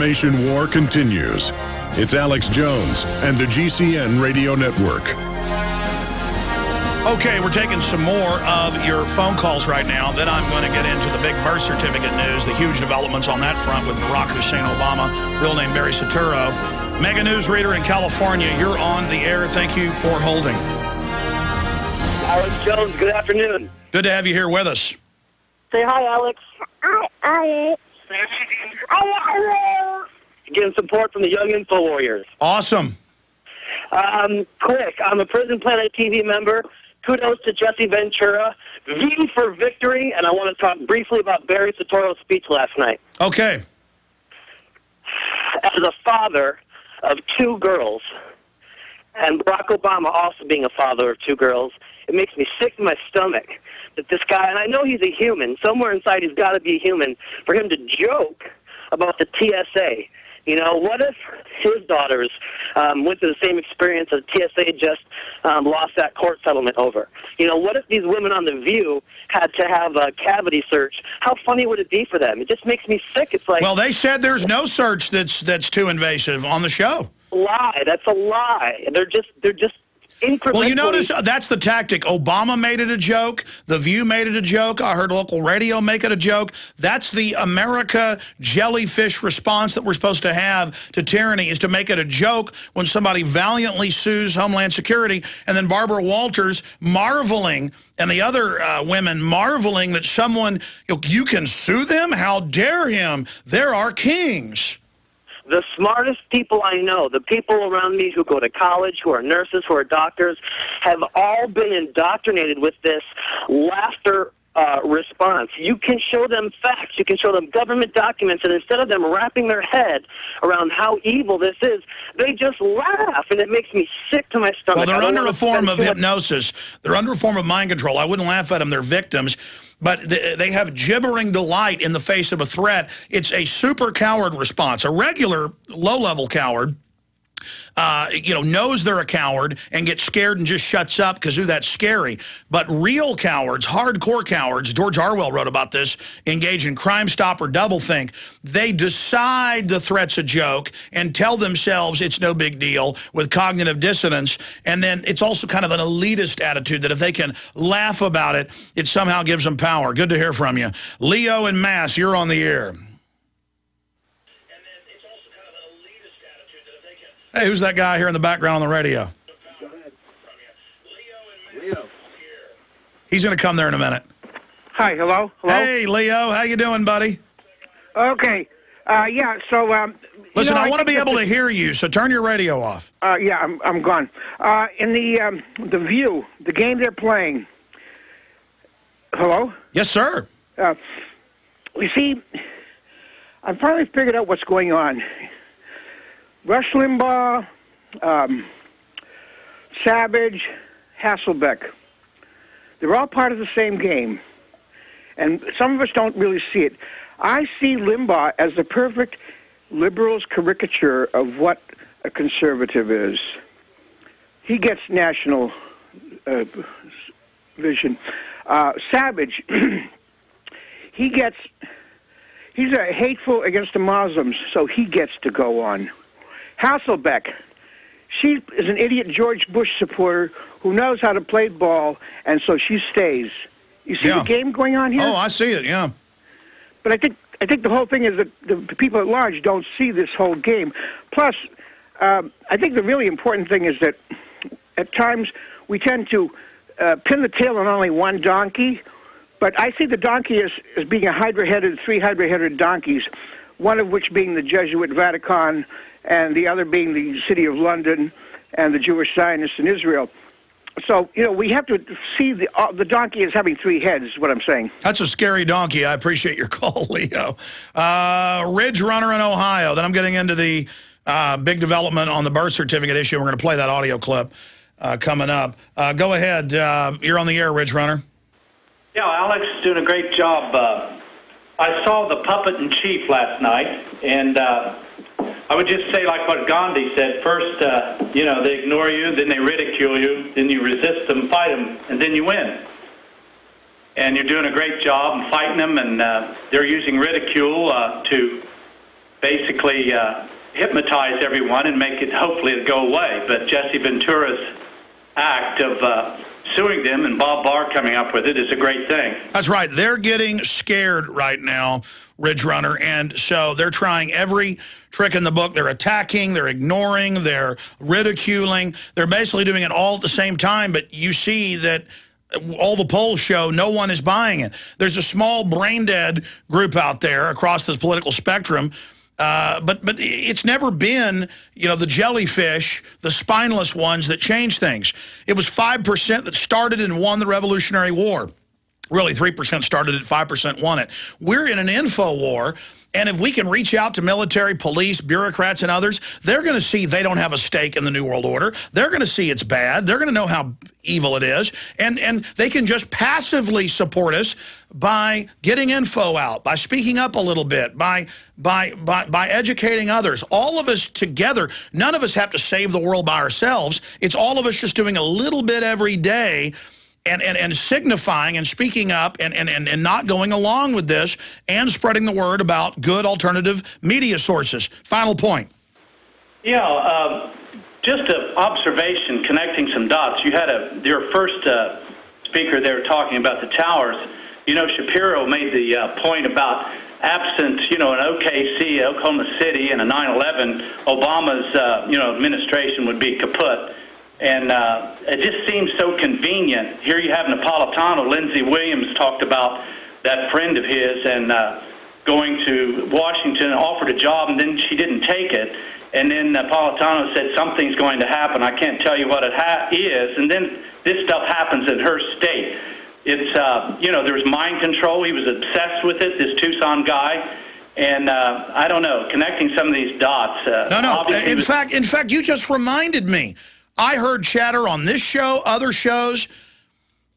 information war continues. It's Alex Jones and the GCN Radio Network. Okay, we're taking some more of your phone calls right now. Then I'm going to get into the big birth certificate news, the huge developments on that front with Barack Hussein Obama, real name Barry Soetoro. Mega newsreader in California, you're on the air. Thank you for holding. Alex Jones, good afternoon. Good to have you here with us. Say hi, Alex. Hi. Getting support from the Young Info Warriors. Awesome. Quick, I'm a Prison Planet TV member. Kudos to Jesse Ventura. V for victory, and I want to talk briefly about Barry Soetoro's speech last night. Okay. As a father of 2 girls, and Barack Obama also being a father of 2 girls, it makes me sick to my stomach that this guy, and I know he's a human, somewhere inside he's got to be human, for him to joke about the TSA. You know, what if his daughters went through the same experience as TSA just lost that court settlement over? You know, what if these women on The View had to have a cavity search? How funny would it be for them? It just makes me sick. It's like... Well, they said there's no search that's too invasive on the show. Lie. That's a lie. They're just incrementally... Well, you notice that's the tactic. Obama made it a joke. The View made it a joke. I heard local radio make it a joke. That's the America jellyfish response that we're supposed to have to tyranny, is to make it a joke when somebody valiantly sues Homeland Security, and then Barbara Walters marveling, and the other women marveling that someone, you can sue them? How dare him? They're our kings. The smartest people I know, the people around me who go to college, who are nurses, who are doctors, have all been indoctrinated with this laughter response. You can show them facts, you can show them government documents, and instead of them wrapping their head around how evil this is, they just laugh, and it makes me sick to my stomach. Well, they're under a form of hypnosis. They're under a form of mind control. I wouldn't laugh at them. They're victims. But they have gibbering delight in the face of a threat. It's a super coward response. A regular low-level coward, knows they're a coward and gets scared and just shuts up because, ooh, that's scary. But real cowards, hardcore cowards, George Orwell wrote about this, engage in crime, stop, or doublethink. They decide the threat's a joke and tell themselves it's no big deal with cognitive dissonance. And then it's also kind of an elitist attitude that if they can laugh about it, it somehow gives them power. Good to hear from you. Leo and Mass, you're on the air. Hey, who's that guy here in the background on the radio? Go ahead. Leo. He's going to come there in a minute. Hi, hello? Hey, Leo, how you doing, buddy? Okay. Yeah, so... Listen, I want to be able to hear you, so turn your radio off. Yeah, I'm gone. In the View, the game they're playing... Hello? Yes, sir. You see, I've finally figured out what's going on. Rush Limbaugh, Savage, Hasselbeck, they're all part of the same game. And some of us don't really see it. I see Limbaugh as the perfect liberal's caricature of what a conservative is. He gets national vision. Savage, he's a hateful against the Muslims, so he gets to go on. Hasselbeck, she is an idiot George Bush supporter who knows how to play ball, and so she stays. You see the game going on here? Oh, I see it, yeah. But I think the whole thing is that the people at large don't see this whole game. Plus, I think the really important thing is that at times we tend to pin the tail on only one donkey, but I see the donkey as being three hydra-headed donkeys, one of which being the Jesuit Vatican, and the other being the City of London and the Jewish Zionists in Israel. So, we have to see the donkey as having 3 heads, is what I'm saying. That's a scary donkey. I appreciate your call, Leo. Ridge Runner in Ohio. Then I'm getting into the big development on the birth certificate issue. We're going to play that audio clip coming up. Go ahead. You're on the air, Ridge Runner. Yeah, Alex is doing a great job. I saw The Puppet in Chief last night, and I would just say like what Gandhi said. First, they ignore you, then they ridicule you, then you resist them, fight them, and then you win. And you're doing a great job fighting them, and they're using ridicule to basically hypnotize everyone and make it, hopefully, it go away. But Jesse Ventura's act of suing them and Bob Barr coming up with it is a great thing. That's right. They're getting scared right now, Ridge Runner, and so they're trying every trick in the book. They're attacking, they're ignoring, they're ridiculing. They're basically doing it all at the same time, but you see that all the polls show no one is buying it. There's a small brain-dead group out there across this political spectrum, but it's never been, you know, the jellyfish, the spineless ones that change things. It was 5% that started and won the Revolutionary War. Really, 3% started it, 5% won it. We're in an info war, and if we can reach out to military, police, bureaucrats, and others, they're going to see they don't have a stake in the New World Order. They're going to see it's bad. They're going to know how evil it is, and they can just passively support us by getting info out, by speaking up a little bit, by educating others. All of us together, none of us have to save the world by ourselves. It's all of us just doing a little bit every day, and signifying and speaking up and not going along with this and spreading the word about good alternative media sources. Final point. Yeah, just an observation, connecting some dots. You had your first speaker there talking about the towers. You know, Shapiro made the point about absent, you know, an OKC, Oklahoma City, and a 9/11, Obama's, administration would be kaput. And it just seems so convenient. Here you have Napolitano. Lindsey Williams talked about that friend of his and going to Washington and offered a job, and then she didn't take it. And then Napolitano said something's going to happen. I can't tell you what it is. And then this stuff happens in her state. It's, there's mind control. He was obsessed with it, this Tucson guy. And I don't know, connecting some of these dots. No. In fact, you just reminded me. I heard chatter on this show, other shows,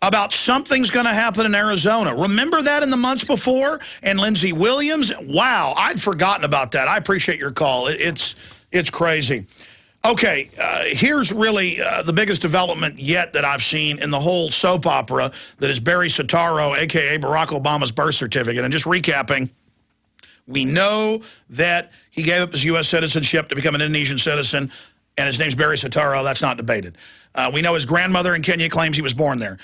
about something's going to happen in Arizona. Remember that in the months before? And Lindsey Williams? Wow, I'd forgotten about that. I appreciate your call. It's crazy. Okay, here's really the biggest development yet that I've seen in the whole soap opera that is Barry Soetoro, a.k.a. Barack Obama's birth certificate. And just recapping, we know that he gave up his U.S. citizenship to become an Indonesian citizen, and his name's Barry Soetoro. That's not debated. We know his grandmother in Kenya claims he was born there.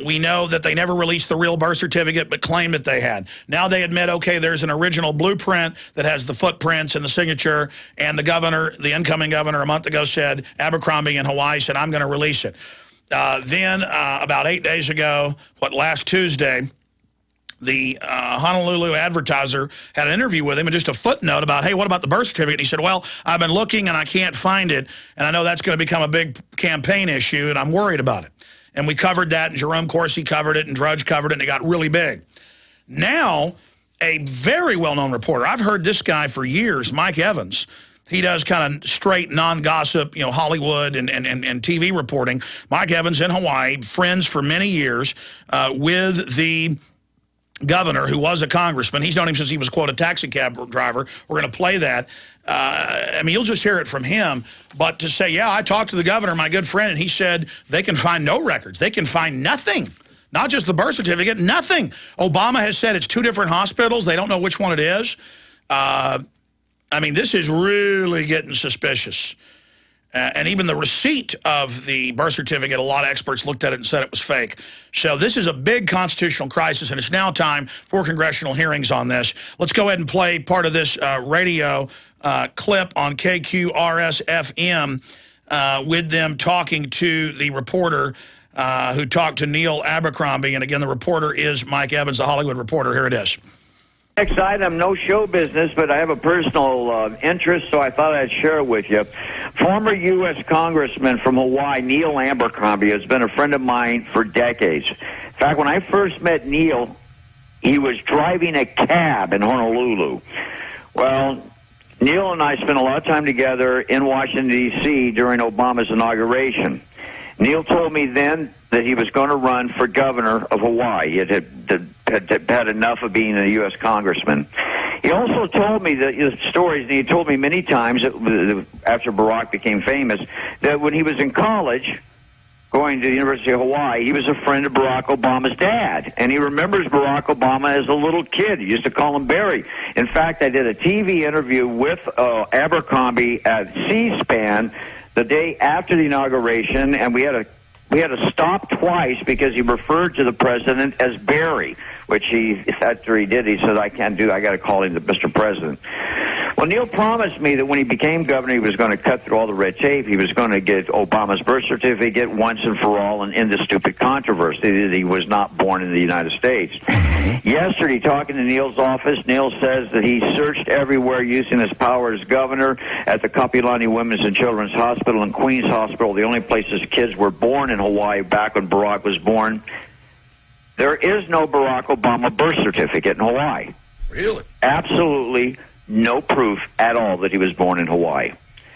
We know that they never released the real birth certificate but claimed that they had. Now they admit, okay, there's an original blueprint that has the footprints and the signature, and the governor, the incoming governor a month ago said, Abercrombie in Hawaii said, I'm going to release it. Then about 8 days ago, last Tuesday, the Honolulu Advertiser had an interview with him and just a footnote about, hey, what about the birth certificate? And he said, well, I've been looking and I can't find it, and I know that's going to become a big campaign issue, and I'm worried about it. And we covered that, and Jerome Corsi covered it, and Drudge covered it, and it got really big. Now, a very well-known reporter, I've heard this guy for years, Mike Evans. He does kind of straight, non-gossip, Hollywood and TV reporting. Mike Evans in Hawaii, friends for many years with the governor, who was a congressman. He's known him since he was, quote, a taxi cab driver. We're going to play that. You'll just hear it from him. But to say, yeah, I talked to the governor, my good friend, and he said they can find no records. They can find nothing. Not just the birth certificate, nothing. Obama has said it's 2 different hospitals. They don't know which one it is. This is really getting suspicious. And even the receipt of the birth certificate, a lot of experts looked at it and said it was fake. So this is a big constitutional crisis, and it's now time for congressional hearings on this. Let's go ahead and play part of this radio clip on KQRS-FM with them talking to the reporter who talked to Neil Abercrombie. And again, the reporter is Mike Evans, the Hollywood reporter. Here it is. Next item, no show business, but I have a personal interest, so I thought I'd share it with you. Former U.S. Congressman from Hawaii, Neil Abercrombie, has been a friend of mine for decades. In fact, when I first met Neil, he was driving a cab in Honolulu. Well, Neil and I spent a lot of time together in Washington, D.C. during Obama's inauguration. Neil told me then that he was going to run for governor of Hawaii. He had enough of being a U.S. congressman. He also told me that stories, and he told me many times after Barack became famous, that when he was in college, going to the University of Hawaii, he was a friend of Barack Obama's dad, and he remembers Barack Obama as a little kid. He used to call him Barry. In fact, I did a TV interview with Abercrombie at C-SPAN the day after the inauguration, and we had to stop twice because he referred to the president as Barry, which after he did, he said, I got to call him the Mr. President. Well, Neil promised me that when he became governor, he was going to cut through all the red tape. He was going to get Obama's birth certificate once and for all and end the stupid controversy that he was not born in the United States. Yesterday, talking to Neil's office, Neil says that he searched everywhere using his power as governor at the Kapiolani Women's and Children's Hospital and Queens Hospital, the only places kids were born in Hawaii back when Barack was born. There is no Barack Obama birth certificate in Hawaii. Really? Absolutely no proof at all that he was born in Hawaii.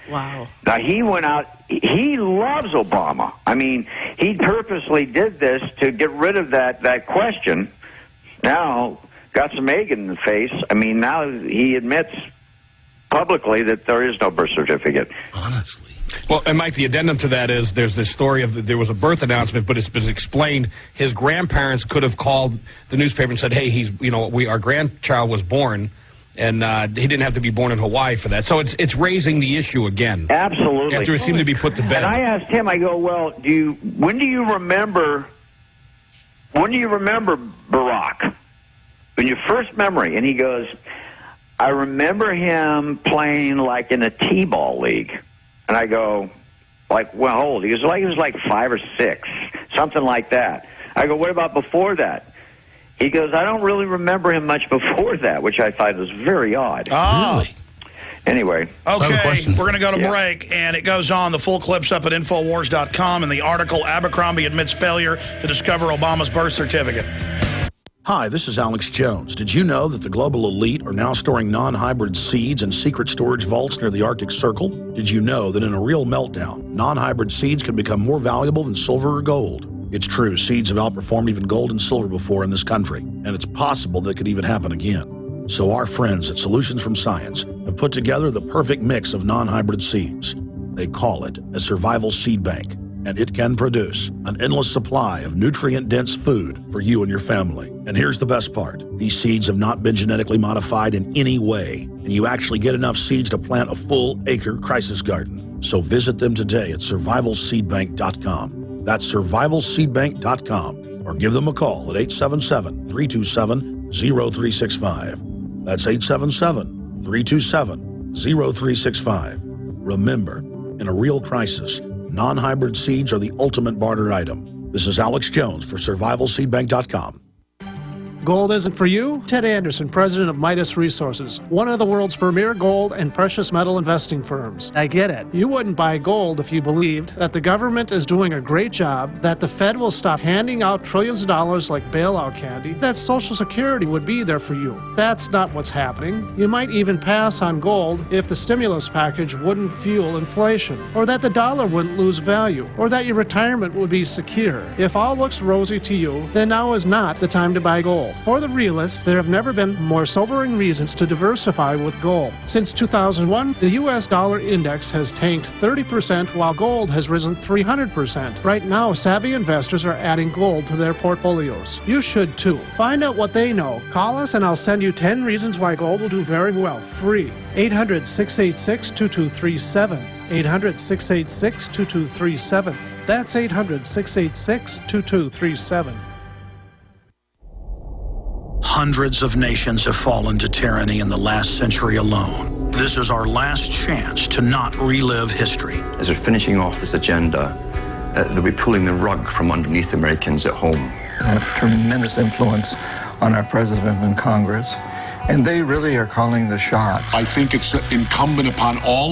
Wow. Now, he went out, he loves Obama. I mean, he purposely did this to get rid of that question. Now, got some egg in the face. I mean, now he admits publicly that there is no birth certificate. Honestly. Well, and Mike, the addendum to that is there's this story of there was a birth announcement, but it's been explained his grandparents could have called the newspaper and said, hey, our grandchild was born, and he didn't have to be born in Hawaii for that. So it's raising the issue again. Absolutely. After it seemed to be put to bed. And I asked him, I go, well, when do you remember Barack? When your first memory? And he goes, I remember him playing like in a T-ball league. And I go, like, well, how old? He was like 5 or 6, something like that. I go, what about before that? He goes, I don't really remember him much before that, which I thought was very odd. Oh. Really? Anyway. Okay, we're going to go to break, and it goes on. The full clip's up at Infowars.com, and the article, Abercrombie admits failure to discover Obama's birth certificate. Hi, this is Alex Jones. Did you know that the global elite are now storing non-hybrid seeds in secret storage vaults near the Arctic Circle? Did you know that in a real meltdown, non-hybrid seeds can become more valuable than silver or gold? It's true, seeds have outperformed even gold and silver before in this country, and it's possible that could even happen again. So our friends at Solutions from Science have put together the perfect mix of non-hybrid seeds. They call it a survival seed bank, and it can produce an endless supply of nutrient-dense food for you and your family. And here's the best part. These seeds have not been genetically modified in any way, and you actually get enough seeds to plant a full-acre crisis garden. So visit them today at survivalseedbank.com. That's survivalseedbank.com, or give them a call at 877-327-0365. That's 877-327-0365. Remember, in a real crisis, non-hybrid seeds are the ultimate barter item. This is Alex Jones for survivalseedbank.com. Gold isn't for you? Ted Anderson, president of Midas Resources, one of the world's premier gold and precious metal investing firms. I get it. You wouldn't buy gold if you believed that the government is doing a great job, that the Fed will stop handing out trillions of dollars like bailout candy, that Social Security would be there for you. That's not what's happening. You might even pass on gold if the stimulus package wouldn't fuel inflation, or that the dollar wouldn't lose value, or that your retirement would be secure. If all looks rosy to you, then now is not the time to buy gold. For the realist, there have never been more sobering reasons to diversify with gold. Since 2001, the U.S. dollar index has tanked 30% while gold has risen 300%. Right now, savvy investors are adding gold to their portfolios. You should too. Find out what they know. Call us and I'll send you 10 reasons why gold will do very well, free. 800-686-2237. 800-686-2237. That's 800-686-2237. Hundreds of nations have fallen to tyranny in the last century alone. This is our last chance to not relive history. As we're finishing off this agenda, they'll be pulling the rug from underneath Americans at home. They have tremendous influence on our president and Congress, and they really are calling the shots. I think it's incumbent upon all